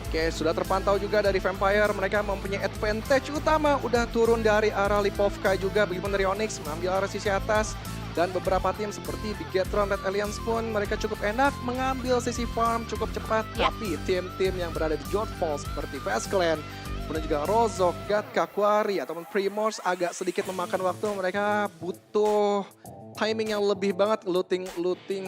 Oke, sudah terpantau juga dari Vampire, mereka mempunyai advantage utama. Udah turun dari arah Lipovka juga, begitu dari Onyx, mengambil arah sisi atas. Dan beberapa tim seperti Bigetron, Red Alliance pun mereka cukup enak mengambil sisi farm cukup cepat. Ya. Tapi tim-tim yang berada di Jotfall seperti Fast Clan, kemudian juga Rozok, Gatka, Quarry, ataupun Primors agak sedikit memakan waktu. Mereka butuh timing yang lebih banget, looting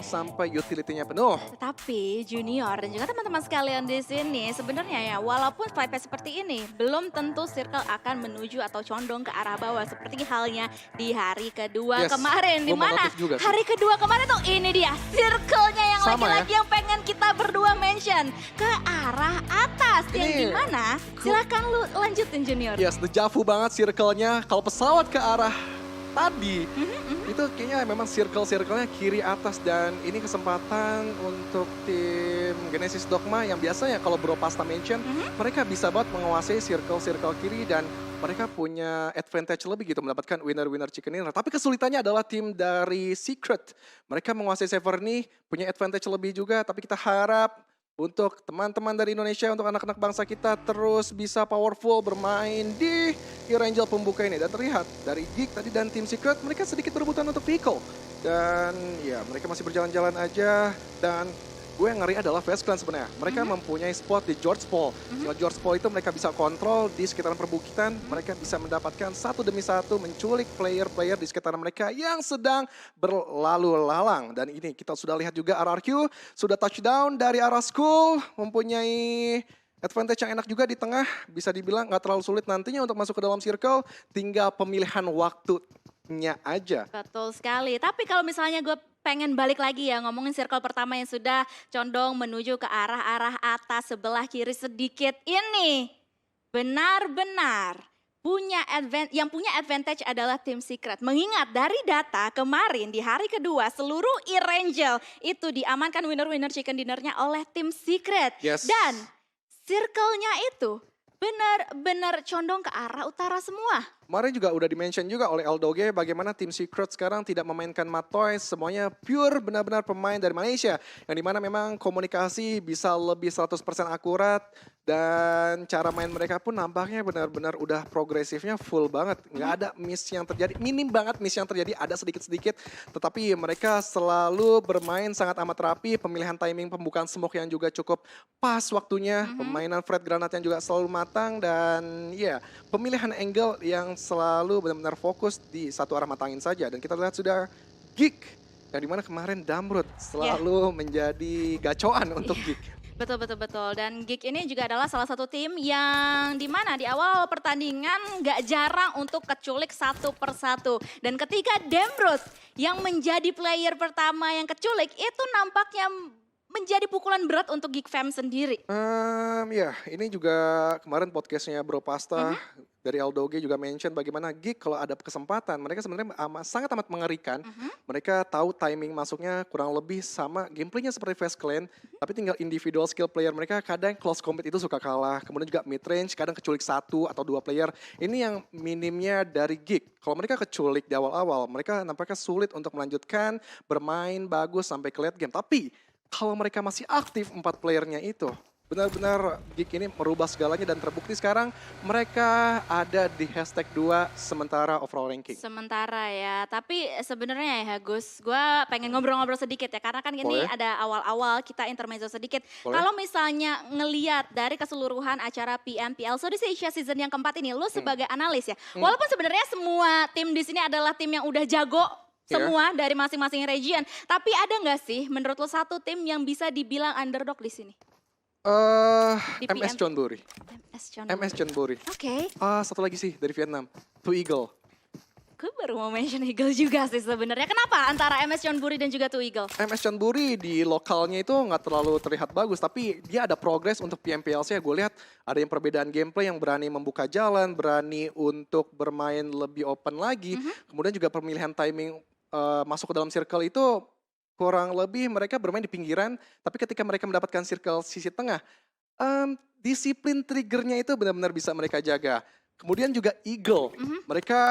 sampai utility-nya penuh. Tetapi Junior dan juga teman-teman sekalian di sini sebenarnya ya walaupun fight seperti ini belum tentu Circle akan menuju atau condong ke arah bawah seperti halnya di hari kedua Yes, kemarin di gua mau mana notice juga sih. hari kedua kemarin tuh ini dia Circle-nya yang Sama lagi-lagi yang pengen kita berdua mention ke arah atas yang Ini dimana silakan lu lanjutin Junior. Yes, dejavu banget circle-nya. Kalau pesawat ke arah tadi, itu kayaknya memang circle-circle-nya kiri atas. Dan ini kesempatan untuk tim Genesis Dogma yang biasanya kalau Bro Pasta mention, mereka bisa banget menguasai circle-circle kiri dan mereka punya advantage lebih gitu mendapatkan winner-winner chicken dinner. Tapi kesulitannya adalah tim dari Secret. Mereka menguasai Severny, punya advantage lebih juga, tapi kita harap untuk teman-teman dari Indonesia, untuk anak-anak bangsa kita terus bisa powerful bermain di Erangel pembuka ini. Dan terlihat dari Geek tadi dan tim Secret, mereka sedikit berebutan untuk vehicle. Dan ya mereka masih berjalan-jalan aja. Dan gue yang ngeri adalah Fast Clan sebenarnya. Mereka mempunyai spot di George Paul. Kalau George Paul itu mereka bisa kontrol di sekitaran perbukitan. Mereka bisa mendapatkan satu demi satu menculik player-player di sekitaran mereka yang sedang berlalu lalang. Dan ini kita sudah lihat juga RRQ sudah touchdown dari arah school. Mempunyai advantage yang enak juga di tengah. Bisa dibilang nggak terlalu sulit nantinya untuk masuk ke dalam circle. Tinggal pemilihan waktunya aja. Betul sekali. Tapi kalau misalnya gue pengen balik lagi ya ngomongin circle pertama yang sudah condong menuju ke arah-arah atas sebelah kiri sedikit ini. Benar-benar yang punya advantage adalah tim Secret. Mengingat dari data kemarin di hari kedua seluruh Erangel itu diamankan winner-winner chicken dinnernya oleh tim Secret. Yes. Dan circle-nya itu benar-benar condong ke arah utara semua. Kemarin juga udah di-mention juga oleh Aldoge bagaimana tim Secret sekarang tidak memainkan Matoy, semuanya pure benar-benar pemain dari Malaysia. Yang dimana memang komunikasi bisa lebih 100% akurat dan cara main mereka pun nampaknya benar-benar udah progresifnya full banget. Nggak ada miss yang terjadi, minim banget miss yang terjadi, ada sedikit-sedikit. Tetapi mereka selalu bermain sangat amat rapi, pemilihan timing pembukaan smoke yang juga cukup pas waktunya, pemainan Fred Granat yang juga selalu matang dan ya pemilihan angle yang selalu benar-benar fokus di satu arah matangin saja. Dan kita lihat sudah Geek yang dimana kemarin Damrut selalu menjadi gacoan untuk Geek. Betul. Dan Geek ini juga adalah salah satu tim yang dimana di awal pertandingan gak jarang untuk keculik satu persatu. Dan ketika Damrut yang menjadi player pertama yang keculik itu nampaknya menjadi pukulan berat untuk Geek Fam sendiri. Ya, ini juga kemarin podcastnya Bro Pasta dari Aldoge juga mention bagaimana Geek kalau ada kesempatan mereka sebenarnya sangat amat mengerikan. Mereka tahu timing masuknya kurang lebih sama gameplaynya seperti Fast Clan, tapi tinggal individual skill player mereka kadang close combat itu suka kalah. Kemudian juga mid range kadang keculik 1 atau 2 player. Ini yang minimnya dari Geek. Kalau mereka keculik di awal-awal, mereka nampaknya sulit untuk melanjutkan bermain bagus sampai ke late game. Tapi kalau mereka masih aktif 4 playernya itu, benar-benar Geek ini merubah segalanya dan terbukti sekarang mereka ada di hashtag 2 sementara overall ranking. Sementara ya, tapi sebenarnya ya Gus, gue pengen ngobrol-ngobrol sedikit ya, karena kan ini Boleh. ada awal-awal kita intermezzo sedikit. Boleh. Kalau misalnya ngeliat dari keseluruhan acara PMPL Southeast Asia season yang keempat ini, lu sebagai analis ya, walaupun sebenarnya semua tim di sini adalah tim yang udah jago, semua dari masing-masing region. Tapi ada nggak sih menurut lo satu tim yang bisa dibilang underdog di sini? Di MS PM. Chonburi. MS Chonburi. Oke, Satu lagi sih dari Vietnam, Two Eagle. gue baru mau mention Eagle juga sih sebenarnya. Kenapa antara MS Chonburi dan juga Two Eagle? MS Chonburi di lokalnya itu nggak terlalu terlihat bagus, tapi dia ada progres untuk PMPLC. Gue lihat ada yang perbedaan gameplay yang berani membuka jalan, berani untuk bermain lebih open lagi. Kemudian juga pemilihan timing masuk ke dalam circle itu kurang lebih mereka bermain di pinggiran, tapi ketika mereka mendapatkan circle sisi tengah, disiplin triggernya itu benar-benar bisa mereka jaga. Kemudian juga Eagle. Mereka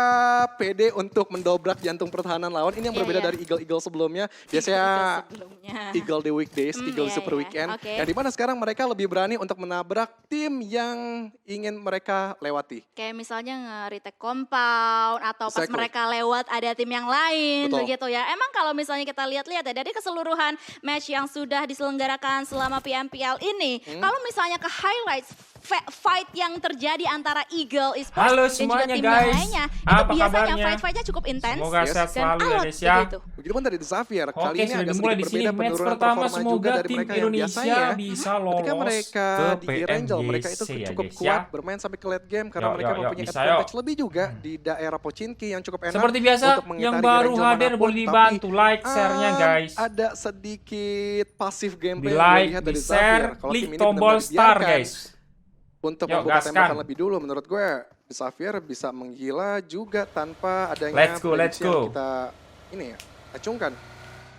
pede untuk mendobrak jantung pertahanan lawan. Ini yang Iya, berbeda iya. dari Eagle-Eagle sebelumnya. Biasanya sebelumnya. Eagle the weekdays, Eagle Iya, super iya. weekend. Oke. Yang dimana sekarang mereka lebih berani untuk menabrak tim yang ingin mereka lewati. Kayak misalnya nge-retake compound atau pas Exactly. mereka lewat ada tim yang lain Betul. begitu ya. Emang kalau misalnya kita lihat-lihat ya dari keseluruhan match yang sudah diselenggarakan selama PMPL ini, kalau misalnya ke highlights fight yang terjadi antara Eagle Esports Halo dan juga semuanya, tim guys. yang lainnya, itu Apa biasanya kabarnya? fight-fightnya cukup intens Semoga Yes. sehat dan selalu ya alot guys ya. begitu. Begitupun dari The Xavier. Kali Oke, ini sudah agak dimulai sedikit di sini berbeda match penurunan pertama. performa juga Semoga dari tim mereka yang Indonesia biasanya bisa ketika lolos mereka ke di Erangel, mereka itu PMGC ya cukup guys kuat ya. bermain sampai ke late game karena Yuk, mereka yuk, yuk, mempunyai bisa, advantage yuk. lebih juga di daerah Pochinki yang cukup enak. Seperti biasa, untuk mengitari yang baru Erangel hadir manapun, boleh dibantu tapi, like share-nya guys. Ada sedikit pasif Di gameplay yang gue like, lihat di dari share, Xavier. Kalau klik tim ini tombol benar-benar star dibiarkan guys. untuk Yuk, membuka gaskan. tembakan lebih dulu, menurut gue Xavier bisa menggila juga tanpa adanya Let's go, let's prediksi yang go. kita ini ya acungkan.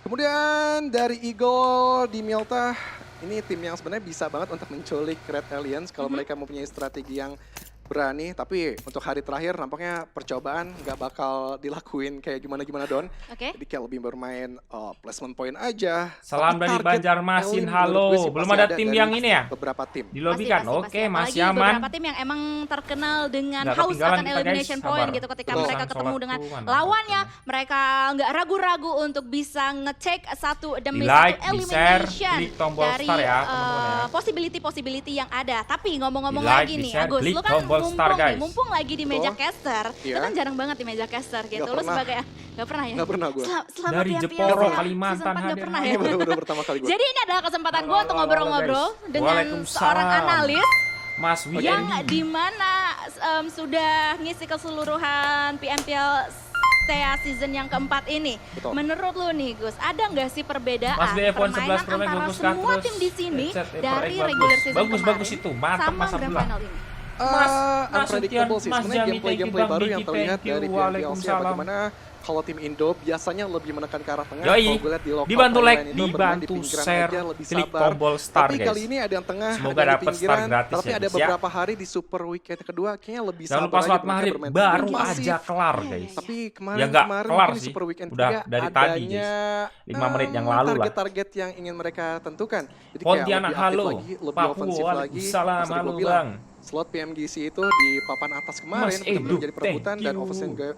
Kemudian dari Eagle di Milta, ini tim yang sebenarnya bisa banget untuk menculik Red Aliens kalau mereka mempunyai strategi yang berani. Tapi untuk hari terakhir nampaknya percobaan nggak bakal dilakuin kayak gimana-gimana Don. Oke. Jadi kayak lebih bermain placement point aja. Salam Tapi dari target Banjarmasin, Elin menurut halo. gue sih Belum pasti ada tim dari yang ini ya? Beberapa tim. Di lobby kan? Oke, Apalagi masih aman. beberapa tim yang emang terkenal dengan Nggak haus ketinggalan akan kita, guys. elimination Sabar. point gitu ketika Betul. mereka ketemu Sholatku dengan mana lawannya, sholatku? mereka nggak ragu-ragu untuk bisa nge-take satu demi Di like, satu di share, elimination klik tombol dari star ya, teman-teman ya. possibility yang ada. Tapi ngomong-ngomong Di like, lagi di nih, share, Agus, klik lu kan tombol star, guys. mumpung lagi di meja caster, itu Iya. kan jarang banget di meja caster gitu. Nggak Lu pernah. sebagai nggak pernah ya? Nggak pernah gue. Selama Dari PMPL Jeporo, season Kalimantan 4 nggak hadir. pernah Ini ya? baru pertama kali gue. Jadi ini adalah kesempatan gue Halo, untuk halo, ngobrol-ngobrol guys. dengan Waalaikumsalam. seorang analis Mas yang Wiendi. dimana sudah ngisi keseluruhan PMPL TEA season yang keempat ini. Betul. Menurut lu nih Gus, ada nggak sih perbedaan Mas di iPhone 11 permainan Pro Max antara bagus kah? semua Terus tim di sini headset HyperX dari bagus. regular season Bagus, kemarin bagus itu. Mantap, sama Mas Grand Abdullah. Final ini? Unpredictable sih. Mas Sebenarnya Jami, gameplay-gameplay thank you, baru Bang yang Diki, terlihat thank you. dari PMPLC ya. Waalaikumsalam. Bagaimana kalau tim Indo biasanya lebih menekan ke arah tengah. Yoi, Kalau gue lihat di lokal dibantu Thailand like, itu bermain di dibantu pinggiran share, aja lebih klik sabar. tombol star Tapi guys. kali ini ada yang tengah, Semoga ada yang di dapat star pinggiran. gratis Tapi ya, ada guys, ya. beberapa hari di super weekend kedua kayaknya lebih Jangan sabar lupa aja sholat mereka maghrib, bermain baru tim masif. aja kelar Iya, guys. iya, Tapi Ya kemarin nggak kelar mungkin di sih. super weekend Udah juga dari tadi, adanya 5 menit yang lalu lah. target-target yang ingin mereka tentukan. Jadi Pontianak, lebih aktif halo. lagi, lebih Papua, ofensif lagi. waalaikumsalam, Seperti halo, gua bilang, Bang. slot PMGC itu di papan atas kemarin Mas benar-benar Edo, menjadi perebutan thank dan you.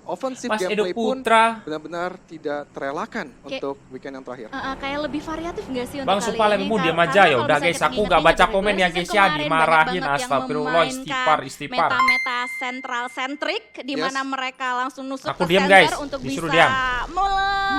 offensive Mas Edo gameplay pun Putra. benar-benar tidak terelakkan Kayak- untuk weekend yang terakhir. Kayak lebih variatif nggak sih untuk Bang kali Supalemu ini? diam Karena aja ya. kalau Udah misalnya guys, kita aku nggak ingat-ingat baca dari komen ya regular guys season ya. kemarin Dimarahin, banyak banget yang astagfirullah, memainkan istighfar. meta-meta central centric di mana Yes. mereka langsung nusuk Aku ke diam, center guys. untuk Disuruh bisa diam.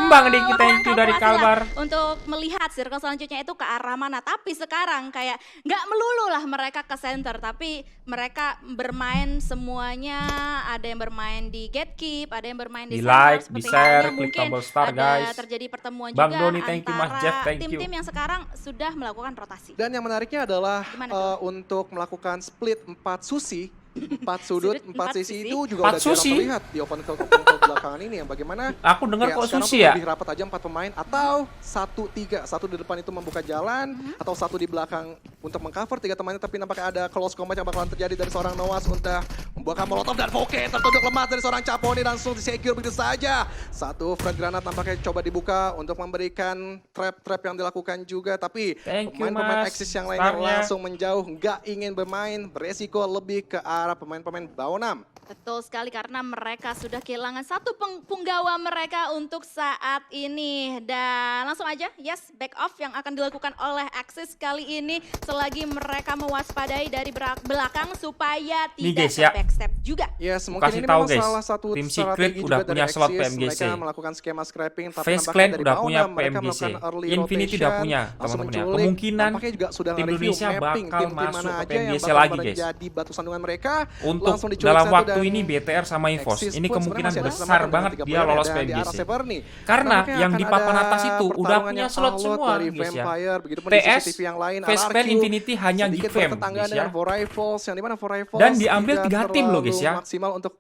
Bang Diki, thank you dari kalkulasi lah Kalbar. untuk melihat circle selanjutnya itu ke arah mana. Tapi sekarang kayak nggak melulu lah mereka ke center, tapi mereka bermain semuanya. Ada yang bermain di gatekeep, ada yang bermain di Di center, like, seperti di share, halnya klik mungkin tombol star, ada guys. terjadi pertemuan Bang juga Doni, thank you, Mas antara Jeff, thank you. tim-tim yang sekarang sudah melakukan rotasi. Dan yang menariknya adalah Gimana tuh? untuk melakukan split 4 susi, 4 sudut, 4 sisi itu juga 4 udah jarang susi? terlihat di open field belakangan ini yang bagaimana Aku dengar ya, kok sekarang sushi tuh ya. lebih rapat aja 4 pemain atau 1-3, satu di depan itu membuka jalan atau satu di belakang untuk mengcover 3 temannya, tapi nampaknya ada close combat yang bakalan terjadi dari seorang Noas untuk membuka molotov dan Poke tertunduk lemah dari seorang Caponi langsung di-secure begitu saja. Satu frag granat nampaknya coba dibuka untuk memberikan trap-trap yang dilakukan juga, tapi Thank you, pemain-pemain Mas. Axis yang lainnya Starnya. langsung menjauh, nggak ingin bermain, beresiko lebih ke arah pemain-pemain Baonam. Betul sekali karena mereka sudah kehilangan satu punggawa mereka untuk saat ini. Dan langsung aja, yes, back off yang akan dilakukan oleh Axis kali ini selagi mereka mewaspadai dari belakang supaya Nih, tidak guys, ya. backstep juga. Yes, mungkin Kasih ini tahu, memang guys, salah satu tim strategi Secret juga udah dari punya slot Axis. PMGC. Mereka melakukan skema scrapping, tapi Face nampaknya Clan dari udah punya Baonam, mereka PMGC. melakukan early Infinity rotation, udah punya, langsung teman-teman ya. menculik. Kemungkinan Nampaknya juga sudah tim nge-review Indonesia mapping bakal tim-tim masuk mana ke aja yang PMGC bakal lagi, guys. menjadi batu sandungan mereka. Untuk Langsung diculik dalam satu waktu dan ini BTR sama EVOS, Axis ini pun kemungkinan sebenarnya masih ada besar kesempatan banget dengan 3 dia player lolos dan di arah PMGC. Severny. Karena Nampaknya yang akan di papan ada atas itu udah pertarungan punya yang slot alot semua, dari guys ya. Vampire, begitupun di TS, CCTV yang lain, Face Clan, RRQ, Infinity hanya sedikit Gifam, bertetangga guys ya. dengan For Rifles, yang dimana For Rifles Dan diambil tidak 3 tim loh, guys terlalu ya. maksimal untuk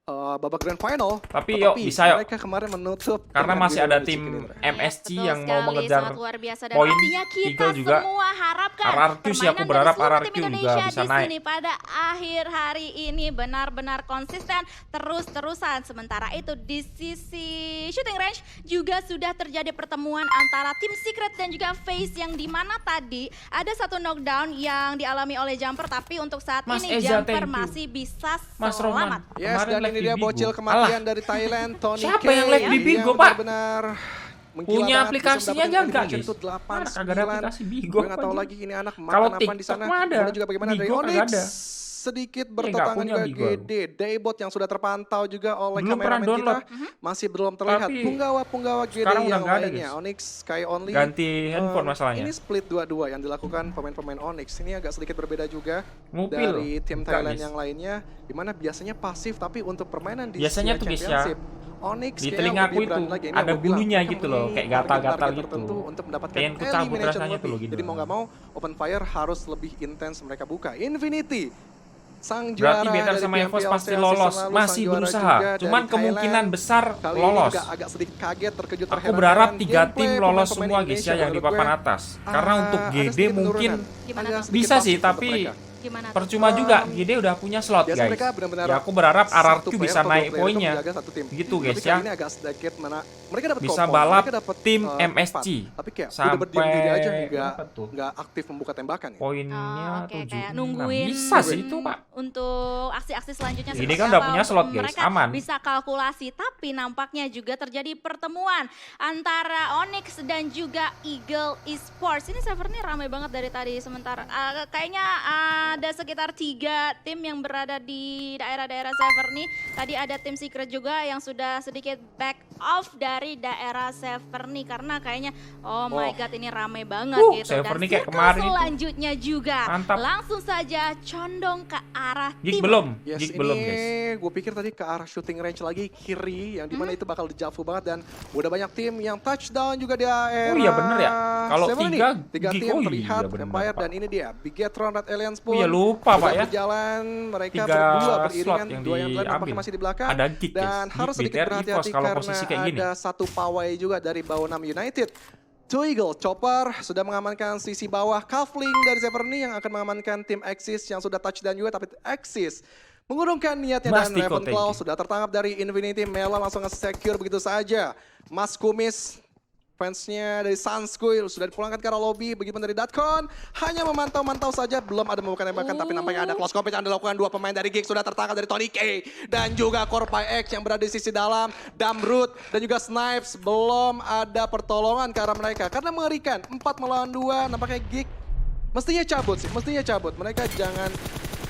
babak grand final. Tapi yuk, bisa yuk. Mereka kemarin menutup Karena dengan masih win ada dari tim Chicken Indra. MSC Betul yang mau sekali, mengejar sangat luar biasa. Dan poin. pastinya kita Eagle juga. semua harapkan RRQ sih, aku permainan berharap dari seluruh RRQ tim juga Indonesia bisa di naik. sini pada akhir hari ini benar-benar konsisten terus-terusan. Sementara itu di sisi shooting range juga sudah terjadi pertemuan antara tim Secret dan juga FaZe yang dimana tadi ada satu knockdown yang dialami oleh Jumper, tapi untuk saat Mas ini Eza, Jumper thank you. masih bisa Mas selamat. Roman. Yes, Kemarin dan live ini di dia Bigo. bocil kematian dari Thailand, Tony Siapa K, yang live di Bigo, yang Pak? benar-benar menggila Punya banget, aplikasinya bisa aja dapetin enggak, elimination guys? itu 8, Mana kagak ada aplikasi Bigo Gue nggak tahu apa lagi ini anak Kalau makan apa di TikTok sana. mah ada. Kemudian juga bagaimana dari Bigo kagak Onyx. ada. Sedikit nggak bertentangan punya juga Bigo. GD, Daybot yang sudah terpantau juga oleh Belum pernah kameramen kita. download. Masih belum terlihat. Tapi Punggawa-punggawa GD sekarang udah yang nggak ada, lainnya. guys. Onyx, Sky Only. Ganti handphone masalahnya. Ini split 2-2 yang dilakukan pemain-pemain Onyx. Ini agak sedikit berbeda juga Ngupil. dari tim Enggak, Thailand guys. yang lainnya. Dimana biasanya pasif, tapi untuk permainan di Biasanya Asia tuh, guys, ya, Championship, Onyx di kayaknya telingaku lebih berani itu lagi. Ini ada yang gua bilang, bulunya mereka gitu loh, memiliki kayak gatal-gatal target-target gitu. tertentu untuk mendapatkan Pengen ku cabut elimination rasanya tuh loh lebih. gitu. Jadi mau nggak mau, Open Fire harus lebih intens mereka buka. Infinity, sang Berarti juara Better dari sama EVOS BMPL pasti season lolos, lalu, sang masih juara berusaha. juga dari Cuman kemungkinan Thailand. besar Kali lolos. ini agak sedikit kaget, terkejut, Aku terheran berharap dengan 3 tim gameplay lolos pemain-pemain semua guys ya Indonesia. yang di Menurut papan gue, atas. Karena untuk ada GD sedikit mungkin penurunan. Gimana Agak tuh? sedikit bisa sih, pasif untuk tapi mereka. Gimana tuh? percuma juga GD udah punya slot Biasa guys. mereka benar-benar Ya aku berharap satu RRQ player bisa atau dua naik player itu poinnya. menjaga satu tim. Gitu Tapi guys kali ya. ini agak sedikit mereka dapat Bisa compound, balap mereka dapat, tim tempat. MSC. Tapi kayak udah Sampai berdiam diri aja berapa tuh? nggak aktif membuka tembakan ya. Poinnya Oh, oke, 7. kayak nungguin Bisa sih itu, Pak. untuk aksi-aksi selanjutnya. Ini seperti kan udah apa. punya slot, guys. Mereka Aman. bisa kalkulasi, tapi nampaknya juga terjadi pertemuan antara Onyx dan juga Eagle Esports. Ini server ini ramai banget dari tadi. Sementara kayaknya ada sekitar 3 tim yang berada di daerah-daerah server nih. Tadi ada tim Secret juga yang sudah sedikit back off dari daerah server nih karena kayaknya oh my god ini ramai banget gitu. server Dan nih kayak circle kemarin itu. selanjutnya juga Mantap. langsung saja condong ke arah Gig timur. belum? Yes, Gig ini belum guys. gue pikir tadi ke arah shooting range lagi kiri yang dimana itu bakal dejavu banget dan udah banyak tim yang touchdown juga di daerah. Oh iya bener ya. Kalau Seven nih, 3 tiga gig, tim oh iya terlihat bener, Empire Pak. dan ini dia Bigetron Red Alliance Oh pun. iya lupa Pak sudah ya. berjalan, mereka 3 berdua slot beriringan, yang dua yang lain nampaknya diambil. masih di belakang. Ada gig Dan guys. harus Gig sedikit BTR berhati-hati EVOS kalau karena posisi kayak gini. ada satu pawai juga dari Baonam United. Two Eagle Chopper sudah mengamankan sisi bawah. Kavling dari Severny yang akan mengamankan tim Axis yang sudah touchdown juga, tapi Axis mengurungkan niatnya dan Mastiko, Ravenclaw thank you. sudah tertangkap dari Infinity. Mela langsung nge-secure begitu saja. Mas Kumis, fansnya dari Sunskull sudah dipulangkan ke arah lobby. Begitupun dari Datkon, hanya memantau-mantau saja, belum ada membuka tembakan, tapi nampaknya ada close compete yang dilakukan. 2 pemain dari Gig sudah tertangkap dari Tony K dan juga Corpai X yang berada di sisi dalam. Damrut dan juga Snipes belum ada pertolongan ke arah mereka karena mengerikan. 4 melawan 2, nampaknya Gig mestinya cabut sih, mestinya cabut. Mereka jangan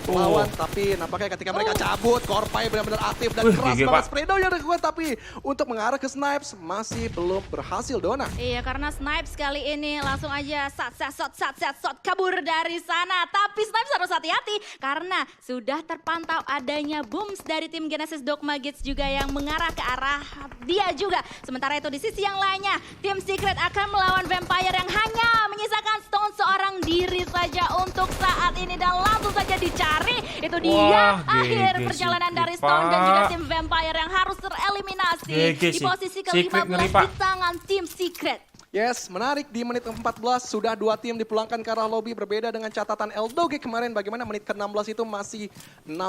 lawan, tapi nampaknya ketika mereka cabut, Corpai benar-benar aktif dan keras GG, banget Pak. spreadow-nya dilakukan, tapi untuk mengarah ke Snipes masih belum berhasil, Dona. Iya, karena Snipes kali ini langsung aja shot kabur dari sana. Tapi Snipes harus hati-hati karena sudah terpantau adanya booms dari tim Genesis Dogma Gates juga yang mengarah ke arah dia juga. Sementara itu di sisi yang lainnya, tim Secret akan melawan Vampire yang hanya menyisakan Stone seorang diri saja untuk saat ini dan langsung saja dicari. Itu dia Wah, akhir GG perjalanan dari Secret, Stone dan juga Pak. tim Vampire yang harus tereliminasi GG di posisi Secret ke-15 ngeri, Pak. di tangan tim Secret. Yes, menarik di menit ke-14 sudah 2 tim dipulangkan ke arah lobby, berbeda dengan catatan Eldoge kemarin bagaimana menit ke-16 itu masih 16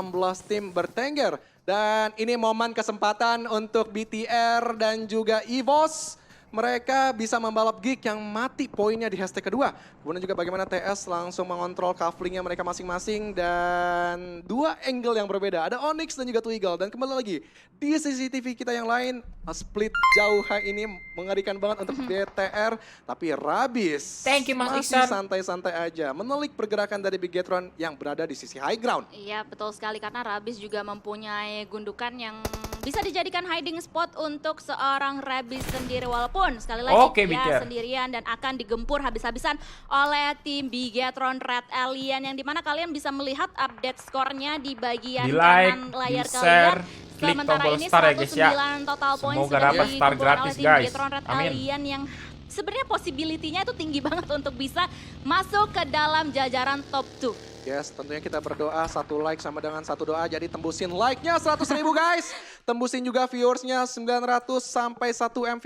tim bertengger. Dan ini momen kesempatan untuk BTR dan juga EVOS. Mereka bisa membalap Gig yang mati poinnya di hashtag kedua. Kemudian juga bagaimana TS langsung mengontrol kaflingnya mereka masing-masing dan 2 angle yang berbeda. Ada Onyx dan juga Two Eagle. Dan kembali lagi di CCTV kita yang lain, split jauh ini mengerikan banget untuk BTR. Tapi Rabis Thank you, Mas masih Iksan. santai-santai aja menelik pergerakan dari Bigetron yang berada di sisi high ground. Iya, betul sekali karena Rabis juga mempunyai gundukan yang bisa dijadikan hiding spot untuk seorang Rabis sendiri walaupun sekali lagi Oke, dia BTR. sendirian dan akan digempur habis-habisan oleh tim Bigetron Red Alien yang dimana kalian bisa melihat update skornya di bagian Di like, kanan layar di kalian. share, klik Sementara tombol ini star ya guys ya. 109 total points Semoga sudah dapat star dikumpulkan oleh gratis, tim guys. Bigetron Red Amin. Alien yang sebenarnya possibility-nya itu tinggi banget untuk bisa masuk ke dalam jajaran top 2. Yes, tentunya kita berdoa 1 like sama dengan 1 doa. Jadi tembusin like-nya 100.000 guys. Tembusin juga viewersnya 900 sampai 1 M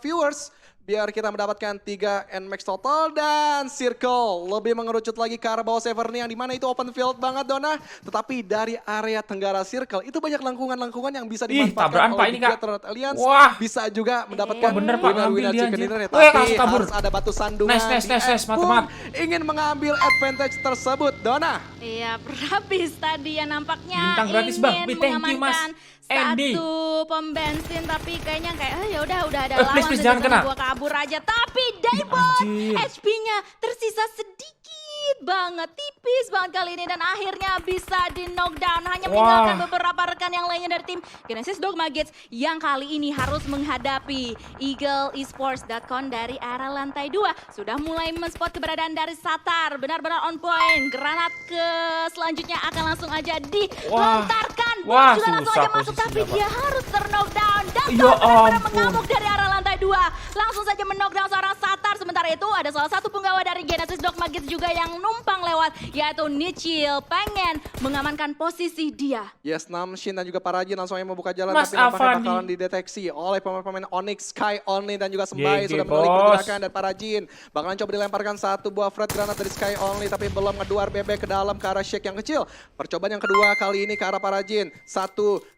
viewers. Biar kita mendapatkan 3 NMAX total dan Circle lebih mengerucut lagi ke arah bawah Severny yang dimana itu open field banget Dona. Tetapi dari area tenggara Circle itu banyak lengkungan-lengkungan yang bisa dimanfaatkan tabrakan, Pak, oleh ini, Big Kak. Gator Alliance. Wah. Bisa juga mendapatkan bener, Pak, ngambil winner dia, chicken anjir. dinner ya. Weh, Tapi langsung kabur. harus ada batu sandungan. Nice, mantap, Pun ingin mengambil advantage tersebut Dona. Iya, berhabis tadi ya nampaknya Bintang gratis, Bang. ingin Thank you, Mas. mengamankan Andy. satu pom bensin tapi kayaknya kayak ya udah ada lawan please, jadi jangan sama kena. gua kabur aja. Tapi Daybot anjir. HP-nya tersisa sedikit banget, tipis banget kali ini dan akhirnya bisa di knockdown. Hanya meninggalkan beberapa rekan yang lainnya dari tim Genesis Dogma Gates yang kali ini harus menghadapi Eagle Esports.com dari arah lantai 2. Sudah mulai men-spot keberadaan dari Satar, benar-benar on point. Granat ke selanjutnya akan langsung aja dilontarkan. Wah, Juga langsung susah aja masuk tapi posisinya, Pak. dia harus ter-knockdown. Dan Ya benar-benar ampun. mengamuk dari arah lantai 2. Langsung saja men-knockdown seorang Satar. Sementara itu ada salah satu penggawa dari Genesis Dogma Gates juga yang numpang lewat, yaitu Nichil pengen mengamankan posisi dia. Yes, Namshin dan juga Parajin langsung aja membuka jalan Mas tapi nampaknya Avani. bakalan dideteksi oleh pemain-pemain Onyx, Sky Only dan juga Sembai GG, sudah menolak bos. pergerakan dan Parajin bakalan coba dilemparkan 1 buah Fred granat dari Sky Only tapi belum ngeduar bebek ke dalam ke arah Shake yang kecil. Percobaan yang kedua kali ini ke arah Parajin. 1,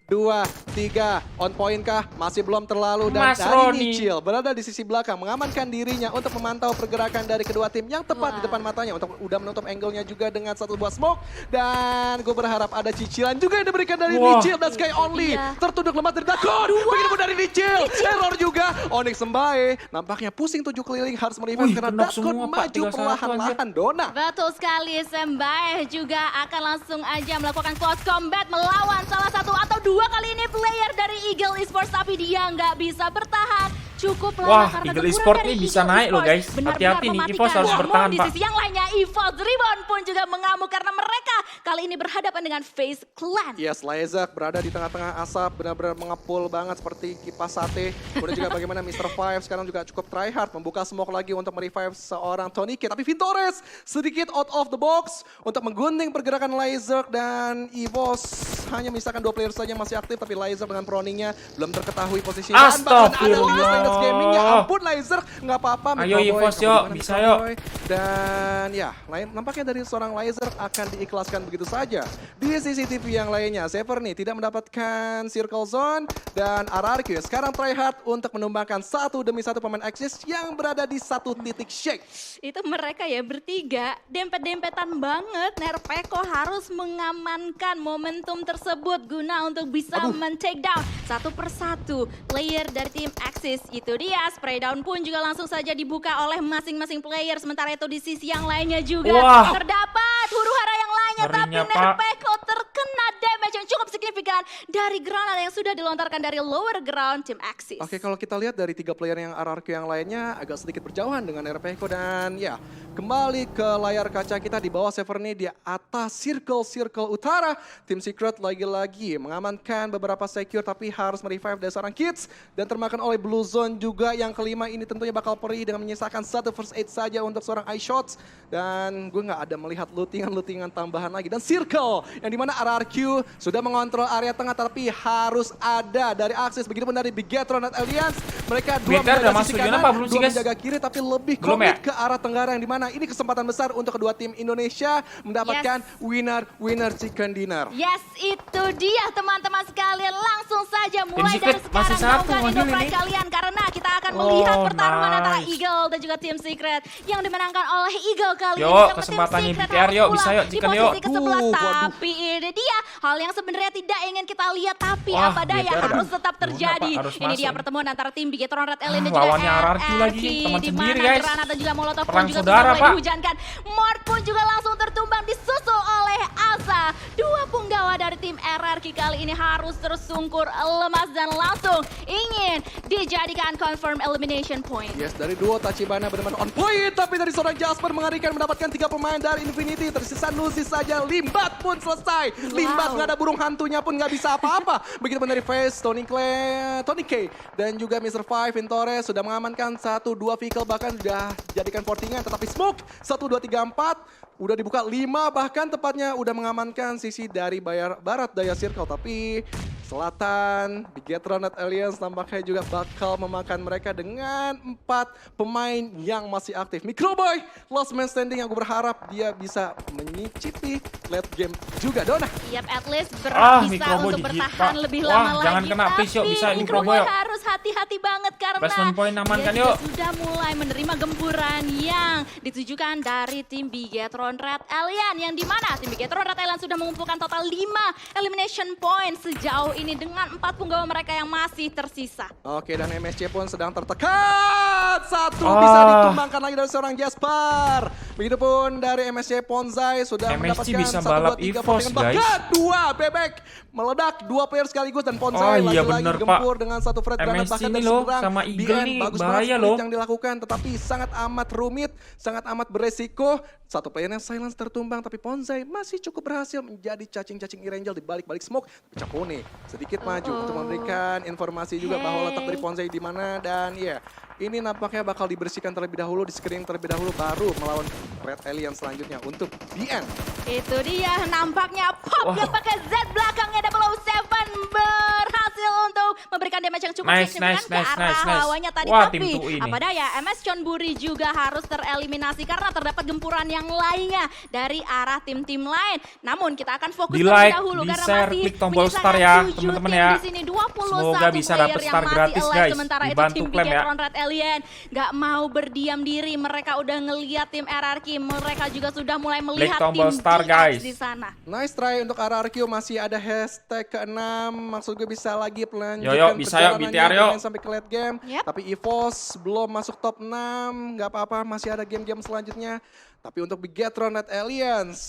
2, 3, on point kah? Masih belum terlalu dan Mas dari Roni. Nichil berada di sisi belakang mengamankan dirinya untuk memantau pergerakan dari kedua tim yang tepat di depan matanya untuk udah menutup angle-nya juga dengan 1 buah smoke dan gue berharap ada cicilan juga yang diberikan dari Wah. Nichil dan Sky Only. Iya. Tertunduk lemah dari Dakon. Begitu pun dari Nichil. Error juga. Onyx Sembae nampaknya pusing 7 keliling harus merevive Wih, karena knock Dakon semua, Pak. maju 3-1 perlahan-lahan. Dona. Betul sekali, Sembai juga akan langsung aja melakukan close combat melawan salah satu atau 2 kali ini player dari Eagle Esports tapi dia nggak bisa bertahan. Cukup lama Wah, karena Eagle gempuran Esports dari nih bisa Eagle naik loh, Esports. guys. Benar-benar Hati-hati nih, mematikan. EVOS harus Namun bertahan, di Pak. sisi yang lainnya, EVOS Ribbon pun juga mengamuk karena mereka kali ini berhadapan dengan FaZe Clan. Yes, Laezak berada di tengah-tengah asap, benar-benar mengepul banget seperti kipas sate. Kemudian juga bagaimana Mr. Five sekarang juga cukup try hard, membuka smoke lagi untuk merevive seorang Tony K. Tapi Vintores sedikit out of the box untuk menggunting pergerakan Laezak dan EVOS hanya misalkan 2 player saja masih aktif, tapi Laezak dengan proningnya belum terketahui posisinya. Dan bahkan ada Astagfirullah. Linus Gaming, ya ampun Laezak, nggak apa-apa. Ayo, Microboy, EVOS, yuk. bagaimana Bisa, Microboy. Dan ya, nampaknya dari seorang Laezak akan diikhlaskan begitu saja. Di CCTV yang lainnya, Severny tidak mendapatkan circle zone dan RRQ sekarang try hard untuk menumbangkan 1 demi 1 pemain Axis yang berada di 1 titik Shake. Itu mereka ya bertiga, dempet-dempetan banget. Nerpeko harus mengamankan momentum tersebut guna untuk bisa men-take down satu persatu player dari tim Axis. Itu dia, spray down pun juga langsung saja dibuka oleh masing-masing player. Sementara itu di sisi yang lainnya juga Wah. terdapat huru-hara yang lainnya. Tapi Ngerinya, Pak. Nerpeko terkena damage yang cukup signifikan dari granat yang sudah dilontarkan dari lower ground tim Axis. Oke, kalau kita lihat dari 3 player yang RRQ yang lainnya agak sedikit berjauhan dengan RPK dan ya kembali ke layar kaca kita di bawah Severny di atas circle utara. Tim Secret lagi-lagi mengamankan beberapa secure tapi harus merevive dari seorang Kids dan termakan oleh Blue Zone juga. Yang kelima ini tentunya bakal perih dengan menyisakan 1 first aid saja untuk seorang iShots dan gue nggak ada melihat lootingan tambahan lagi. Dan Circle yang dimana RRQ sudah mengontrol area tengah tapi harus ada dari Axis, begitupun dari Bigetron dan Alliance. Mereka 2 Militer udah menjaga masuk sisi zona kanan, apa? Belum sih, 2 guys? menjaga kiri tapi lebih Belum komit ya? ke arah tenggara yang dimana ini kesempatan besar untuk kedua tim Indonesia mendapatkan winner chicken dinner. Yes, itu dia teman-teman sekalian. Langsung saja mulai Secret dari masih sekarang satu, melakukan Manggil Indopride ini. kalian. Karena kita akan melihat pertarungan nice. antara Eagle dan juga tim Secret yang dimenangkan oleh Eagle kali Yuk, ini. Karena tim kesempatannya Secret BTR, harus yuk, pulang bisa, yuk, di chicken, posisi yuk. ke-11. Waduh. Tapi ini dia hal yang sebenarnya tidak ingin kita lihat. Tapi Wah, apa daya BTR harus tetap Luna, terjadi. Pak, harus Ini dia masuk. pertemuan antara tim Bigetron Red Alien dan Ah, juga lawannya RRQ lagi, RRQ, teman di sendiri, mana guys. granat dan juga molotov pun Perang juga saudara, sudah mulai Pak. dihujankan. Mort pun juga langsung tertumbang disusul oleh Asa. 2 punggawa bawah dari tim RRQ kali ini harus tersungkur lemas dan langsung ingin dijadikan confirm elimination point. Yes, dari duo Tachibana benar-benar on point, tapi dari seorang Jasper mengerikan mendapatkan 3 pemain dari Infinity. Tersisa Lucy saja, Limbat pun selesai. Limbat nggak ada burung hantunya pun nggak bisa apa-apa. Begitu pun dari Face, Tony K, dan juga Mr. Five, Vintore sudah mengamankan 1-2 vehicle, bahkan sudah jadikan portingan. Tetapi Smoke, 1, 2, 3, 4. Udah dibuka 5, bahkan tepatnya udah mengamankan sisi dari barat daya circle. Tapi selatan, Bigetron Red Alliance tampaknya juga bakal memakan mereka dengan 4 pemain yang masih aktif. Microboy, last man standing, yang gue berharap dia bisa menyicipi late game juga. Dona. Yap, at least bisa Microboy untuk digit, bertahan Pak. lebih Wah, lama jangan lagi. kena fish, yuk. Bisa Tapi Microboy, Microboy yuk. harus hati-hati banget karena Placement point amankan, dia yuk. sudah mulai menerima gempuran yang ditujukan dari tim Bigetron Red Alliance, yang dimana tim Bigetron Red Alliance sudah mengumpulkan total 5 elimination point sejauh ini dengan 4 punggawa mereka yang masih tersisa. Oke, dan MSC pun sedang tertekan. 1 bisa ditumbangkan lagi dari seorang Jasper. Begitupun dari MSC Ponzai sudah MSC mendapatkan bisa 1, balap 2, 3 EVOS, portingan. guys. Bahkan 2 bebek meledak, 2 player sekaligus, dan Ponzai Oh, iya lagi-lagi bener, gempur Pak. dengan 1 Fred Granat. MSC Bahkan ini dari loh, seberang, sama di Eagle end, nih, bagus bahaya banget loh. split yang dilakukan, tetapi sangat amat rumit, sangat amat beresiko. 1 playernya Silence tertumbang, tapi Ponzai masih cukup berhasil menjadi cacing-cacing Irangel di balik-balik smoke. Cakone sedikit maju untuk memberikan informasi juga bahwa letak dari Ponzai di mana, dan ya, ini nampaknya bakal dibersihkan terlebih dahulu, di screening terlebih dahulu, baru melawan Red Alien selanjutnya untuk DN. Itu dia, nampaknya Pop yang pakai Z belakangnya 007 berhasil untuk memberikan damage yang cukup signifikan ke arah lawannya tadi. Wah, Tapi tim 2 ini. apa daya, MS Chonburi juga harus tereliminasi karena terdapat gempuran yang lainnya dari arah tim-tim lain. Namun kita akan fokus Di terlebih like, dahulu di karena share, masih klik tombol menyisakan star ya, 7 teman-teman tim ya. di sini, 21 Semoga bisa player dapet yang star masih gratis, alive. guys. Sementara itu Dibantu tim klaim ya. Bigetron Red Alien gak mau berdiam diri, mereka udah ngeliat tim RRQ, mereka juga sudah mulai melihat tombol tim star, DX guys. di sana. Nice try untuk RRQ, masih ada hashtag ke-6, maksud gue bisa lagi melanjutkan Yo, bisa yuk, BTR yuk. sampai ke late game. Yep. Tapi EVOS belum masuk top 6, nggak apa-apa, masih ada game-game selanjutnya. Tapi untuk Bigetron Red Alliance,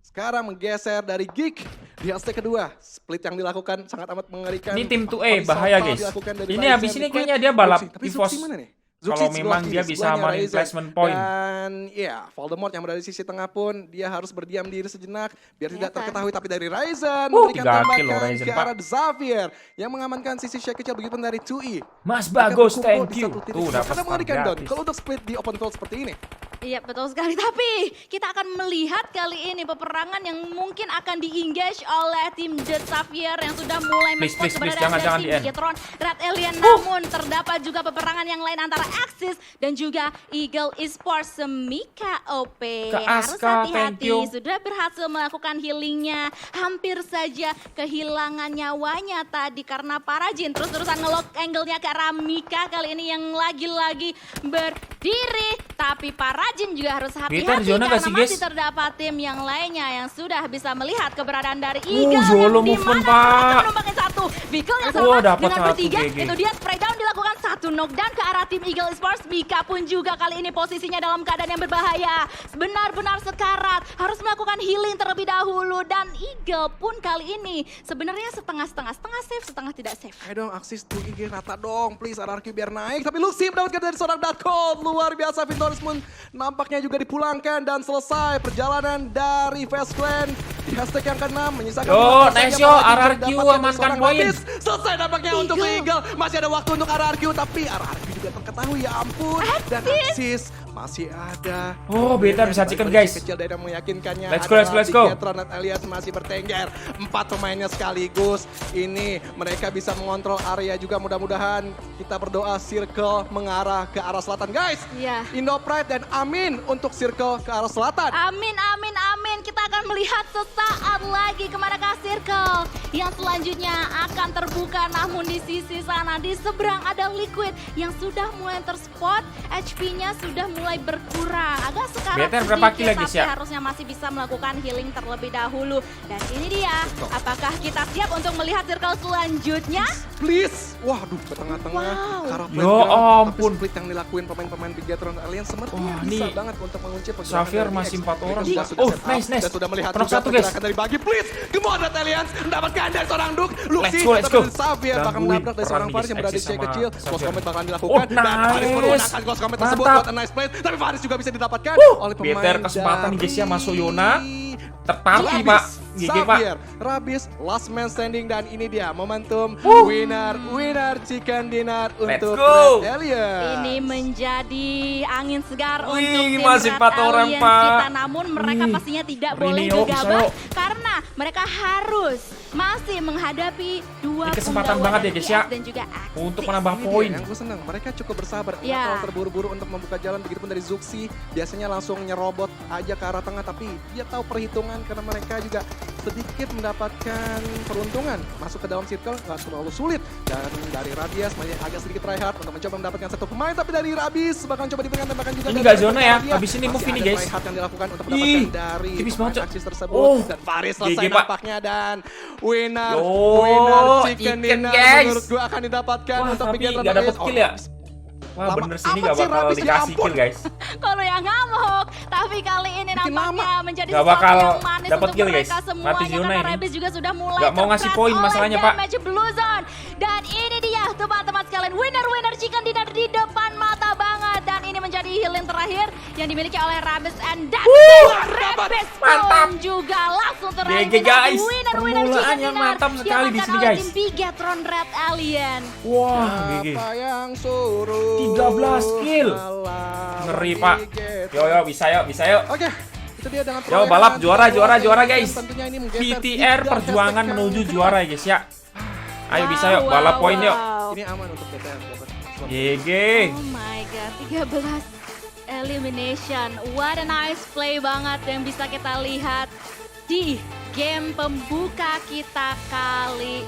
sekarang menggeser dari Geek di hashtag kedua. Split yang dilakukan sangat amat mengerikan. Ini tim 2A, Paling bahaya fatal guys. dilakukan dari Ini Ryzen habis ini Liquid. kayaknya dia balap Zuxi. Tapi EVOS. Zuxi mana nih? Kalau Zuxi memang sebelah dia kiri, bisa sebelahnya amanin Ryzen. placement point. Dan ya, Voldemort yang berada di sisi tengah pun dia harus berdiam diri sejenak biar tidak Kelihatan. terketahui. Tapi dari Ryzen 3 memberikan kill loh tembakan Ryzen, ke Pak. arah Xavier yang mengamankan sisi shake kecil, begitu dari 2E. Mas Mereka bagus, berkumpul thank di you. satu titik. Tuh dapat Karena star mengerikan Don, gratis. kalau untuk split di open field seperti ini. Iya betul sekali, tapi kita akan melihat kali ini peperangan yang mungkin akan di-engage oleh tim The Xavier yang sudah mulai Please, men-spot please, keberadaan jangan dari di tim end. Bigetron Red Alien. Namun terdapat juga peperangan yang lain antara Axis dan juga Eagle Esports Semika OP. Ke Harus Aska, thank hati-hati, you. sudah berhasil melakukan healingnya, hampir saja kehilangan nyawanya tadi karena Parajin terus-terusan ngelock angle-nya ke arah Mika kali ini yang lagi-lagi berdiri. Tapi Parajin juga harus hati-hati Peter, zona karena gak sih, masih guys? terdapat tim yang lainnya yang sudah bisa melihat keberadaan dari Eagle Zolo yang movement, dimana mereka Pak. menumbangkan satu vehicle yang Wah, sama dapat dengan satu, bertiga. GG. Itu dia spray down dilakukan, 1 knockdown ke arah tim Eagle Esports. Mika pun juga kali ini posisinya dalam keadaan yang berbahaya, benar-benar sekarat, harus melakukan healing terlebih dahulu. Dan Eagle pun kali ini sebenarnya setengah-setengah, setengah safe, setengah tidak safe. Ayo dong, aksis 2IG rata dong, please RRQ biar naik. Tapi Lucy mendapatkan dari seorang Dark Cold, luar biasa. Vintorius pun nampaknya juga dipulangkan dan selesai perjalanan dari Fast Clan di hashtag yang ke-6 menyisakan. Yo, waktu nice saja yo, apalagi RRQ mendapatkan dari amankan seorang poin. Nabis. Selesai nampaknya untuk Eagle. Eagle. Masih ada waktu untuk RRQ, tapi RRQ juga terketahui, ya ampun. Dan Axis masih ada. Oh, Beta bisa chicken, guys. Kecil dan yang meyakinkannya. Let's go, let's go. Bigetron Red Alliance masih bertengger. 4 pemainnya sekaligus. Ini mereka bisa mengontrol area juga, mudah-mudahan kita berdoa circle mengarah ke arah selatan, guys. Iya. Indo Pride dan Amin untuk circle ke arah selatan. Amin, amin, amin. Kita akan melihat sesaat lagi kemanakah circle yang selanjutnya akan terbuka. Namun di sisi sana, di seberang ada Liquid yang sudah mulai terspot. HP-nya sudah mulai berkurang. Agak sekarat Better berapa sedikit, kill lagi, tapi Sya? harusnya masih bisa melakukan healing terlebih dahulu. Dan ini dia, apakah kita siap untuk melihat circle selanjutnya? please. Waduh, ke tengah-tengah. Wow. Cara Ya tapi ampun. split yang dilakuin pemain-pemain Bigetron Alliance sepertinya Wah, bisa ini banget untuk mengunci pergerakan Xavier dari masih X. 4 orang. Mereka sudah Oh, set up nice. dan sudah melihat Knock juga satu, guys. pergerakan dari Bagi, please. Come on, Alliance mendapatkan dari seorang Duk. Luxy, Let's go. Xavier bakal Gangguin menabrak dari seorang peran Faris yang berada di X C sama kecil. Xavier. Ghost Comet bakal Oh, dilakukan dan Faris nice. menggunakan Ghost Comet tersebut Mantap. buat a nice play. Tapi Faris juga bisa didapatkan oleh pemain BTR kesempatan nih, guys, ya, masuk Yona. Rabis, Terparty, Pak. GG, Pak. Xavier, Rabis, last man standing dan ini dia momentum winner chicken dinner Let's untuk go. Red Alien. Ini menjadi angin segar Wih, untuk tim masih Red 4 orang, Alliance Pak. kita. Namun mereka Wih, pastinya tidak Rini, boleh yuk, gegabah bisa, yuk. karena mereka harus masih menghadapi dua Ini kesempatan penggawa banget dari ya, guys, ya. IX dan juga Axis. Untuk menambah Ini dia poin. yang gue senang, mereka cukup bersabar, nggak Ya. terlalu terburu-buru untuk membuka jalan. Begitupun dari Zuxi, biasanya langsung nyerobot aja ke arah tengah, tapi dia tahu perhitungan karena mereka juga sedikit mendapatkan peruntungan masuk ke dalam circle, nggak terlalu sulit. Dan dari Rabias masih agak sedikit tryhard untuk mencoba mendapatkan satu pemain, tapi dari Rabis bakal coba diberikan tembakan juga. Ini dari nggak zona ya, Rabias. habis ini move Masih ini, ada guys. tryhard yang dilakukan untuk Ih, mendapatkan dari tipis pemain banget, Cok. Axis tersebut. Oh, Dan Faris selesai GG, Pak. nampaknya dan winner Yo, chicken chicken, dinner guys. menurut gue akan didapatkan Wah, untuk tapi Bigetron nggak dapet Alliance. kill ya? Rabis. Wah, Lama bener sih ini amat gak sih, bakal Rabis, ya dikasih ampun. kill, guys. Kalau yang ngamuk, tapi kali ini Bikin nampaknya menjadi Nggak sesuatu bakal yang manis dapet untuk kill, guys. mereka Mati semuanya zona karena ini. Rabis juga sudah mulai Nggak mau ngasih terpres poin oleh masalahnya, Pak. damage Blue Zone. Dan ini dia teman-teman sekalian, winner chicken dinner di depan mata banget. Dan ini menjadi healing terakhir yang dimiliki oleh Rabis and dan Rabis mantap. pun juga langsung GG, guys. winner Permulaan chicken yang dinner mantap sekali di diamankan sini, oleh guys. tim Bigetron Red Alien. Wah, GG. Apa yang suruh 13 kill. malam Ngeri, Pak. Bigetron. Yo, bisa yuk. Oke, itu dia dengan Yo, perolehan balap juara, tiga juara, poin. juara, Dan guys. tentunya ini menggeser VTR tiga perjuangan tekan. menuju juara ya, guys ya. Ayo bisa yuk, Wow, balap poin yuk. wow. Ini aman untuk VTR. dapat slot. GG. Oh my god, 13 elimination. What a nice play banget yang bisa kita lihat di game pembuka kita kali